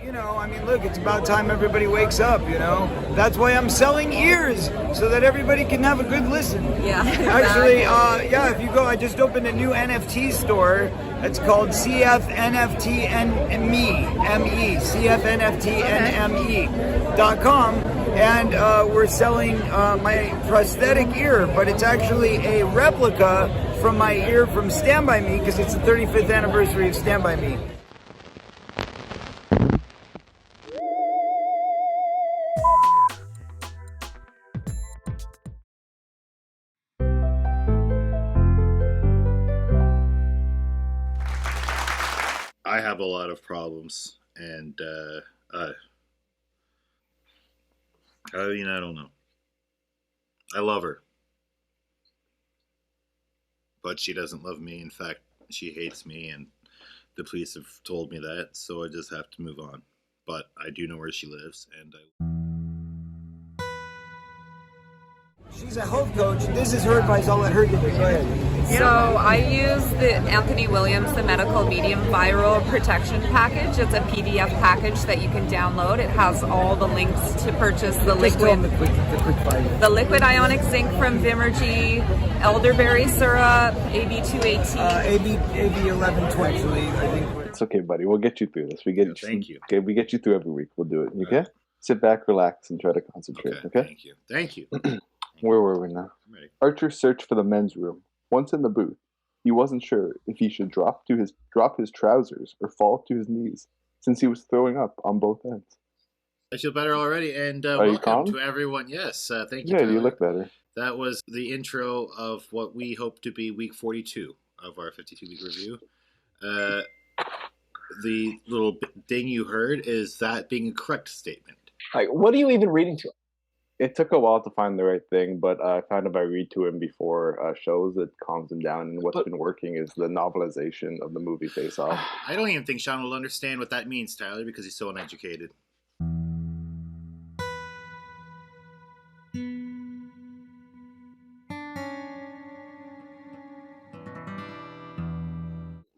You know, I mean, look, it's about time everybody wakes up, you know? That's why I'm selling ears, so that everybody can have a good listen. Yeah. Actually, yeah, if you go, I just opened a new NFT store. It's called CFNFTNME, M-E, CFNFTNME.com. And we're selling my prosthetic ear, but it's actually a replica from my ear from Stand By Me, because it's the 35th anniversary of Stand By Me. I have a lot of problems, and I mean, I don't know. I love her, but she doesn't love me. In fact, she hates me, and the police have told me that, so I just have to move on. But I do know where she lives, and She's a health coach. This is her advice. I'll let her give it. Go ahead. So I use the Anthony Williams, the Medical Medium Viral Protection Package. It's a PDF package that you can download. It has all the links to purchase the liquid, the liquid ionic zinc from Vimergy, elderberry syrup, AB218. AB 1120. I think. It's okay, buddy. We'll get you through this. We get you. Thank you. Okay, we get you through every week. We'll do it. Okay. Sit back, relax, and try to concentrate. Okay. Thank you. Thank you. Where were we now? I'm ready. Archer searched for the men's room. Once in the booth, he wasn't sure if he should drop his trousers or fall to his knees, since he was throwing up on both ends. I feel better already, and Are you welcome calm? to everyone. Yes, thank you. Yeah, Tyler. you look better. That was the intro of what we hope to be week 42 of our 52-week review. The little ding you heard is that being a correct statement. Like, what are you even reading to? It took a while to find the right thing, but I found if I read to him before shows, it calms him down. And what's been working is the novelization of the movie Face Off. I don't even think Sean will understand what that means, Tyler, because he's so uneducated.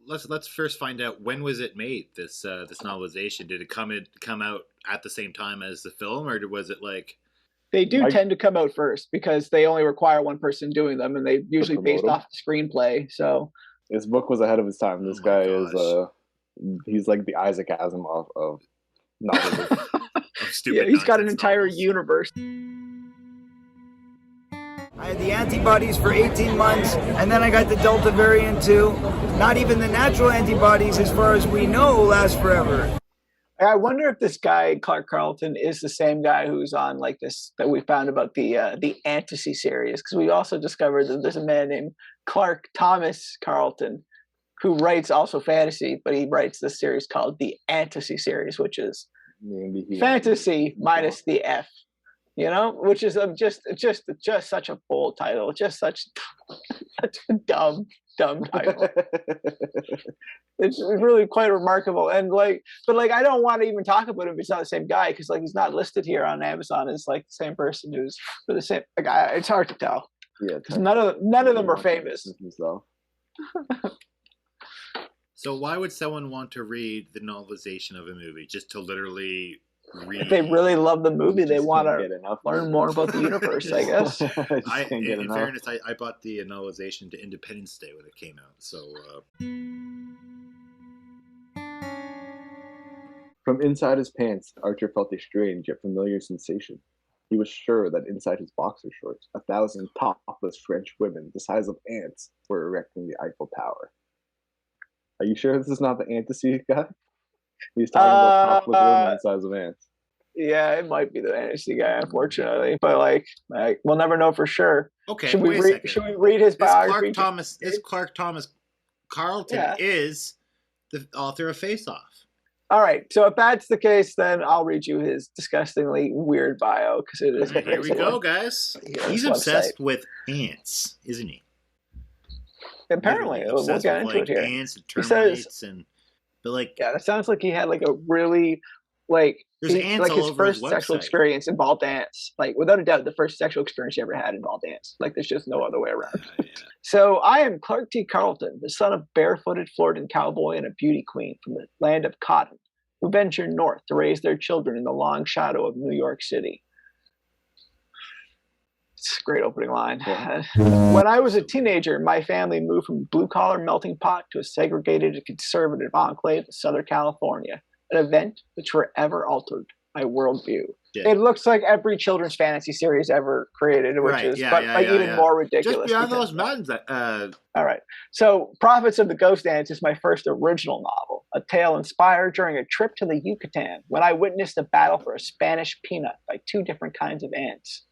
Let's first find out, when was it made, this novelization? Did it come out at the same time as the film, or was it like... They do tend to come out first because they only require one person doing them, and they usually based them. off the screenplay. So His book was ahead of his time. This guy is he's like the Isaac Asimov of novels. yeah, he's got an entire universe. I had the antibodies for 18 months, and then I got the Delta variant too. Not even the natural antibodies, as far as we know, last forever. I wonder if this guy Clark Carlton is the same guy who's on like this that we found about the Fantasy series, because we also discovered that there's a man named Clark Thomas Carlton who writes also fantasy, but he writes this series called the Fantasy series, which is fantasy minus the F, you know, which is just such a bold title, just such a dumb title. It's really quite remarkable, and but I don't want to even talk about him if he's not the same guy, because he's not listed here on Amazon as like the same person who's for the same guy. It's hard to tell. Yeah, none of them are famous. So why would someone want to read the novelization of a movie? Just to literally read? If they really love the movie, they want to learn more about the universe, I guess. In fairness, I bought the novelization to Independence Day when it came out. So From inside his pants, Archer felt a strange yet familiar sensation. He was sure that inside his boxer shorts, 1,000 topless French women the size of ants were erecting the Eiffel Tower. Are you sure this is not the Fantasy guy? He's talking about topless women the size of ants. Yeah, it might be the Fantasy guy, unfortunately. But we'll never know for sure. Okay, should we read his biography? Clark Thomas Carlton is the author of Face Off. All right, so if that's the case, then I'll read you his disgustingly weird bio, because it is. Here we go, guys. He's obsessed with ants, isn't he? Apparently, we'll get into it here. Ants and termites yeah, that sounds like he had a really there's ants all his over his first sexual website. Experience involved ants. Without a doubt, the first sexual experience he ever had involved ants. There's just no other way around. Yeah. So I am Clark T. Carlton, the son of barefooted Floridan cowboy and a beauty queen from the land of cotton, who venture north to raise their children in the long shadow of New York City. It's a great opening line. Yeah. When I was a teenager, my family moved from blue-collar melting pot to a segregated and conservative enclave in Southern California, an event which forever altered my worldview. Yeah. It looks like every children's fantasy series ever created, which is even more ridiculous. Just beyond those mountains. All right. So, Prophets of the Ghost Ants is my first original novel, a tale inspired during a trip to the Yucatan when I witnessed a battle for a Spanish peanut by two different kinds of ants.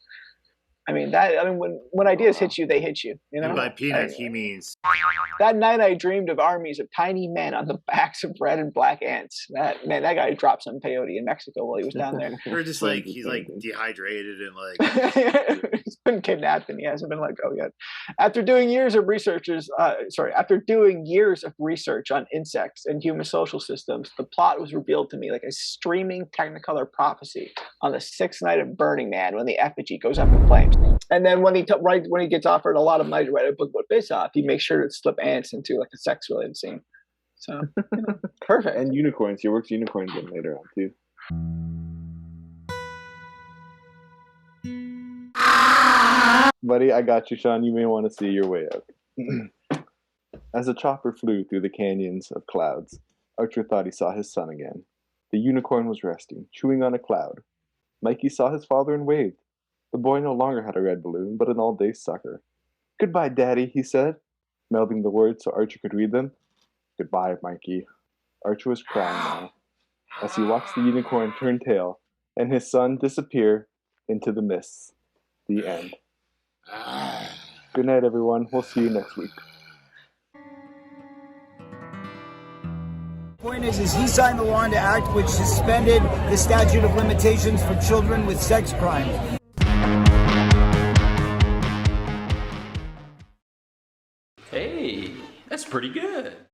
I mean, when ideas hit you, they hit you. You know. And by peanut, he means. That night, I dreamed of armies of tiny men on the backs of red and black ants. That guy dropped some peyote in Mexico while he was down there. Or just like he's like dehydrated and like He's been kidnapped and he hasn't been let go yet. After doing years of research on insects and human social systems, the plot was revealed to me like a streaming Technicolor prophecy on the sixth night of Burning Man when the effigy goes up in flames. And then when he gets offered a lot of money to write a book about face-off, he makes sure to slip ants into like a sex-related scene. So perfect. And unicorns. He works unicorns in later on too. Buddy, I got you, Sean. You may want to see your way out. As the chopper flew through the canyons of clouds, Archer thought he saw his son again. The unicorn was resting, chewing on a cloud. Mikey saw his father and waved. The boy no longer had a red balloon, but an all-day sucker. "Goodbye, Daddy," he said, melding the words so Archer could read them. "Goodbye, Mikey." Archer was crying now, as he watched the unicorn turn tail and his son disappear into the mists. The end. Good night, everyone. We'll see you next week. Point is he signed the law into act which suspended the statute of limitations for children with sex crimes. Hey, that's pretty good.